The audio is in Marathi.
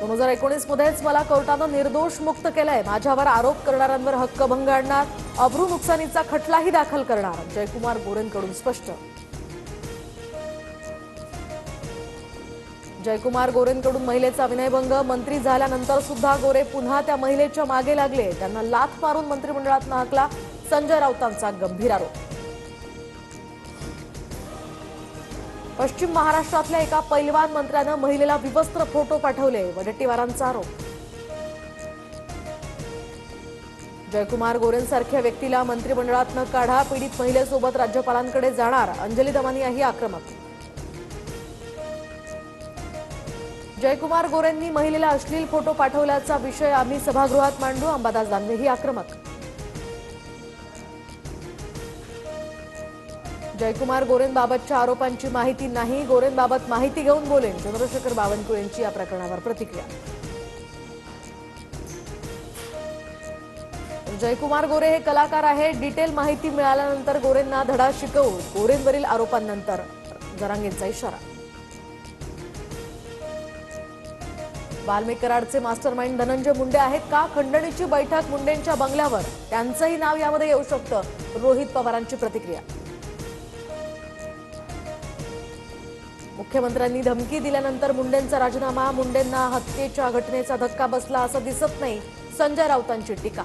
2019 मध्येच मला कोर्टानं निर्दोष मुक्त केलंय. माझ्यावर आरोप करणाऱ्यांवर हक्कभंग आणणार, अब्रू नुकसानीचा खटलाही दाखल करणार. जयकुमार गोरेंकडून स्पष्ट. जयकुमार गोरेंकडून महिलेचा विनयभंग. मंत्री झाल्यानंतर सुद्धा गोरे पुन्हा त्या महिलेच्या मागे लागले. त्यांना लाथ मारून मंत्रिमंडळात हाकला, संजय राऊतांचा गंभीर आरोप. पश्चिम महाराष्ट्रातल्या एका पैलवान मंत्र्यानं महिलेला विवस्त्र फोटो पाठवले, वडेट्टीवारांचा आरोप. जयकुमार गोरेंसारख्या व्यक्तीला मंत्रिमंडळात न काढा, पीडित महिलेसोबत राज्यपालांकडे जाणार, अंजली दमानियाही आक्रमक. जयकुमार गोरेंनी महिलेला अश्लील फोटो पाठवल्याचा विषय आम्ही सभागृहात मांडू, अंबादास दानवेही आक्रमक. जयकुमार गोरेंबाबतच्या आरोपांची माहिती नाही, गोरेंबाबत माहिती घेऊन बोलेन, चंद्रशेखर बावनकुळेंची या प्रकरणावर प्रतिक्रिया. जयकुमार गोरे हे कलाकार आहे, डिटेल माहिती मिळाल्यानंतर गोरेंना धडा शिकवू, गोरेंवरील आरोपांनंतर जरांगेंचा इशारा. वाल्मिक कराडचे मास्टरमाइंड धनंजय मुंडे आहेत का? खंडणीची बैठक मुंडेंच्या बंगल्यावर, त्यांचंही नाव यामध्ये येऊ शकतं, रोहित पवारांची प्रतिक्रिया. मुख्यमंत्र्यांनी धमकी दिल्यानंतर मुंडेंचा राजीनामा, मुंडेंना हत्येच्या घटनेचा धक्का बसला असं दिसत नाही, संजय राऊतांची टीका.